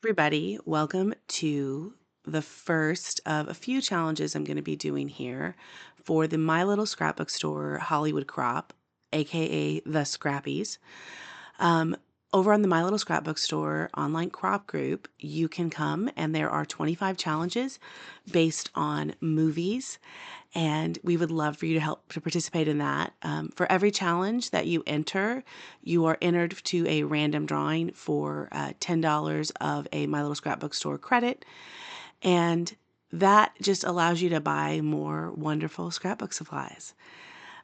Everybody, welcome to the first of a few challenges I'm going to be doing here for the My Little Scrapbook Store Hollywood Crop, aka the Scrappies. Um, Over on the My Little Scrapbook Store online crop group, you can come and there are 25 challenges based on movies, and we would love for you to help to participate in that. For every challenge that you enter, you are entered to a random drawing for $10 of a My Little Scrapbook Store credit, and that just allows you to buy more wonderful scrapbook supplies.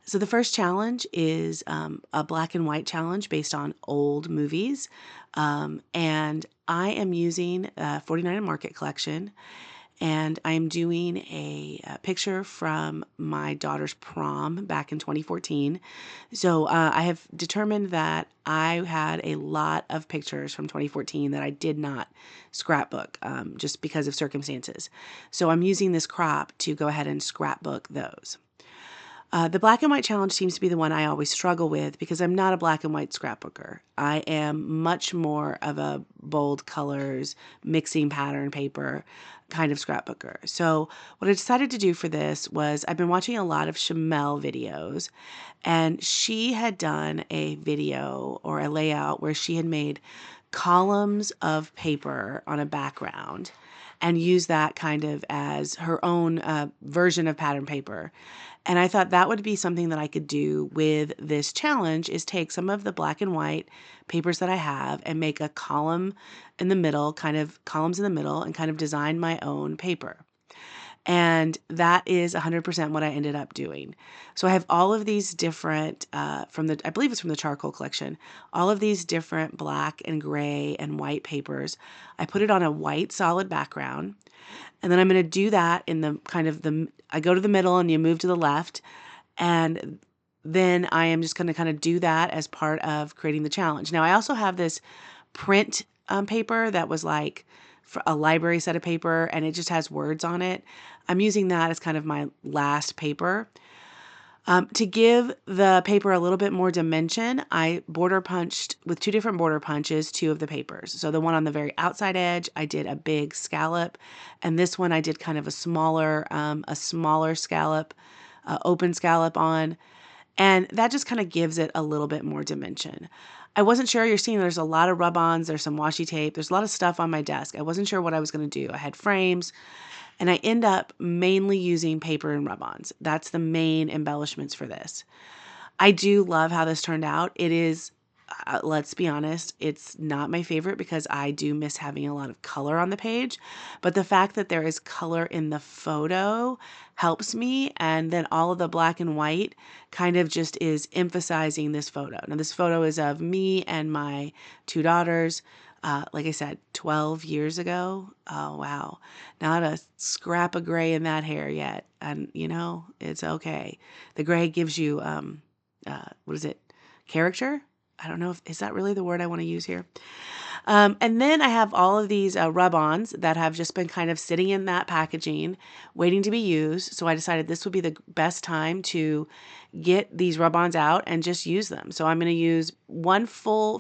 So the first challenge is a black and white challenge based on old movies, and I am using 49 and Market collection, and I'm doing a picture from my daughter's prom back in 2014. So I have determined that I had a lot of pictures from 2014 that I did not scrapbook just because of circumstances. So I'm using this crop to go ahead and scrapbook those. The black and white challenge seems to be the one I always struggle with because I'm not a black and white scrapbooker. I am much more of a bold colors, mixing pattern paper kind of scrapbooker. So what I decided to do for this was I've been watching a lot of Shamel videos, and she had done a video or a layout where she had made columns of paper on a background and used that kind of as her own version of pattern paper. And I thought that would be something that I could do with this challenge, is take some of the black and white papers that I have and make a column in the middle, kind of columns in the middle, and kind of design my own paper. And that is 100% what I ended up doing. So I have all of these different, I believe it's from the charcoal collection, all of these different black and gray and white papers. I put it on a white solid background. And then I'm going to do that in the I go to the middle and you move to the left. And then I am just going to kind of do that as part of creating the challenge. Now, I also have this print paper that was like for a library set of paper, and it just has words on it. I'm using that as kind of my last paper. To give the paper a little bit more dimension, I border punched with two different border punches two of the papers. So the one on the very outside edge, I did a big scallop, and this one I did kind of a smaller scallop, open scallop on, and that just kind of gives it a little bit more dimension. I wasn't sure. You're seeing there's a lot of rub-ons, there's some washi tape, there's a lot of stuff on my desk. I wasn't sure what I was going to do. I had frames, and I end up mainly using paper and rub-ons. That's the main embellishments for this. I do love how this turned out. It is, let's be honest, it's not my favorite because I do miss having a lot of color on the page. But the fact that there is color in the photo helps me. And then all of the black and white kind of just is emphasizing this photo. Now, this photo is of me and my two daughters. Like I said, 12 years ago. Oh, wow. Not a scrap of gray in that hair yet. And, it's okay. The gray gives you, what is it? Character? I don't know is that really the word I want to use here? And then I have all of these rub-ons that have just been kind of sitting in that packaging, waiting to be used. So I decided this would be the best time to get these rub-ons out and just use them. So I'm going to use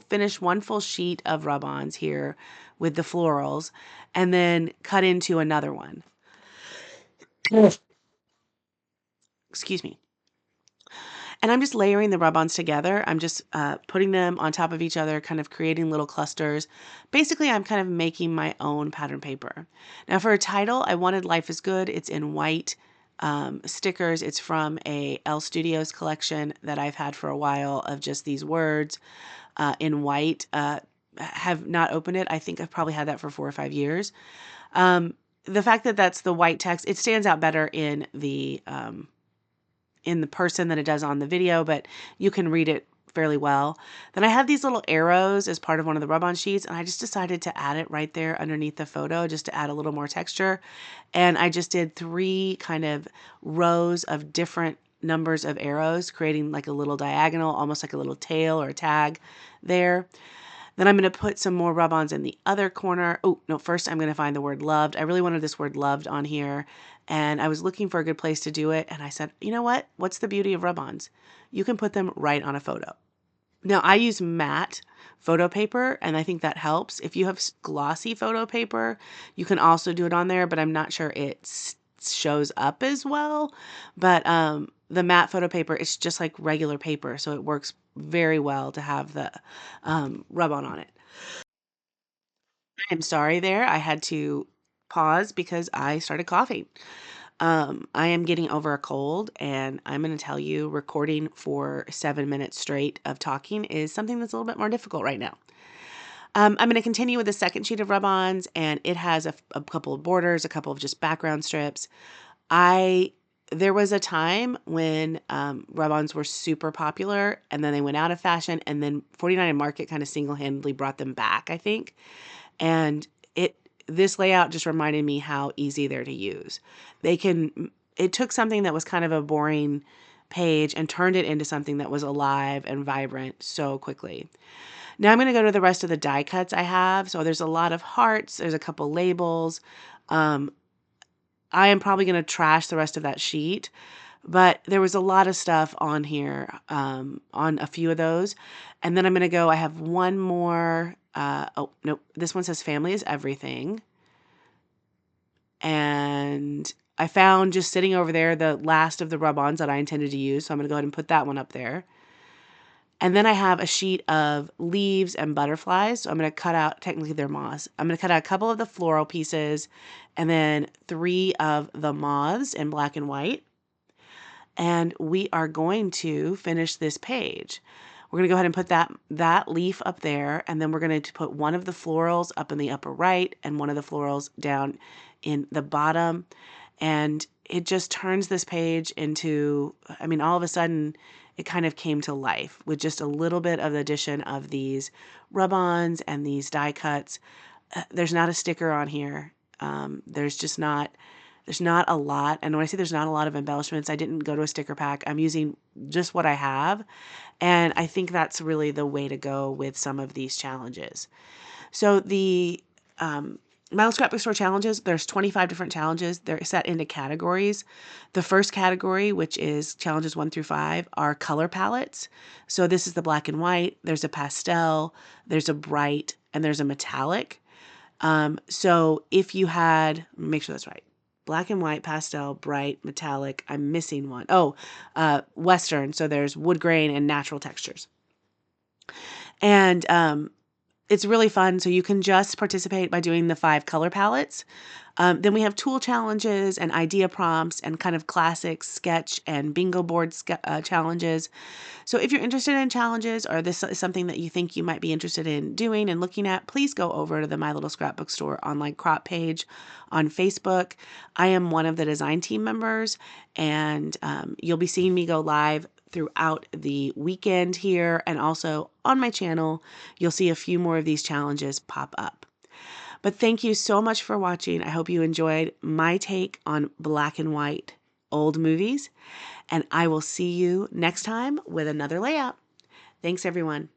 finish one full sheet of rub-ons here with the florals, and then cut into another one. Excuse me. And I'm just layering the rub-ons together. I'm just putting them on top of each other, kind of creating little clusters. Basically, I'm kind of making my own pattern paper. Now for a title, I wanted Life is Good. It's in white stickers. It's from a L Studios collection that I've had for a while of just these words in white. Have not opened it. I think I've probably had that for 4 or 5 years. The fact that that's the white text, it stands out better in the person than it does on the video, but you can read it fairly well. Then I have these little arrows as part of one of the rub-on sheets, and I just decided to add it right there underneath the photo just to add a little more texture. And I just did 3 kind of rows of different numbers of arrows, creating like a little diagonal, almost like a little tail or a tag there. Then I'm going to put some more rub-ons in the other corner. Oh, no, first I'm going to find the word loved. I really wanted this word loved on here, and I was looking for a good place to do it, and I said, you know what? What's the beauty of rub-ons? You can put them right on a photo. Now, I use matte photo paper, and I think that helps. If you have glossy photo paper, you can also do it on there, but I'm not sure it shows up as well. But the matte photo paper, it's just like regular paper, so it works very well to have the rub-on it. I'm sorry there. I had to pause because I started coughing. I am getting over a cold, and I'm going to tell you, recording for 7 minutes straight of talking is something that's a little bit more difficult right now. I'm going to continue with the second sheet of rub-ons, and it has a couple of borders, a couple of just background strips. There was a time when rub-ons were super popular, and then they went out of fashion, and then 49 and Market kind of single-handedly brought them back, I think. And this layout just reminded me how easy they're to use. It took something that was kind of a boring page and turned it into something that was alive and vibrant so quickly. Now I'm going to go to the rest of the die cuts I have. So there's a lot of hearts. There's a couple labels. I am probably going to trash the rest of that sheet, but there was a lot of stuff on here, on a few of those. And then I'm going to go, I have one more. Oh, nope. This one says family is everything. And I found just sitting over there the last of the rub-ons that I intended to use. So I'm going to go ahead and put that one up there. And then I have a sheet of leaves and butterflies. So I'm going to cut out, technically they're moths. I'm going to cut out a couple of the floral pieces and then 3 of the moths in black and white. And we are going to finish this page. We're going to go ahead and put that leaf up there, and then we're going to put one of the florals up in the upper right and one of the florals down in the bottom. And it just turns this page into, I mean, all of a sudden it kind of came to life with just a little bit of the addition of these rub-ons and these die cuts. There's not a sticker on here. There's not a lot. And when I say there's not a lot of embellishments, I didn't go to a sticker pack. I'm using just what I have. And I think that's really the way to go with some of these challenges. So the My Little Scrapbook Store challenges, there's 25 different challenges. They're set into categories. The first category, which is challenges 1 through 5, are color palettes. So this is the black and white. There's a pastel, there's a bright, and there's a metallic. So if you had, make sure that's right. Black and white, pastel, bright, metallic. I'm missing one. Oh, Western. So there's wood grain and natural textures. And it's really fun. So you can just participate by doing the 5 color palettes. Then we have tool challenges and idea prompts and kind of classic sketch and bingo board challenges. So if you're interested in challenges, or this is something that you think you might be interested in doing and looking at, please go over to the My Little Scrapbook Store online crop page on Facebook. I am one of the design team members, and you'll be seeing me go live throughout the weekend here, and also on my channel, you'll see a few more of these challenges pop up. But thank you so much for watching. I hope you enjoyed my take on black and white old movies, and I will see you next time with another layout. Thanks, everyone.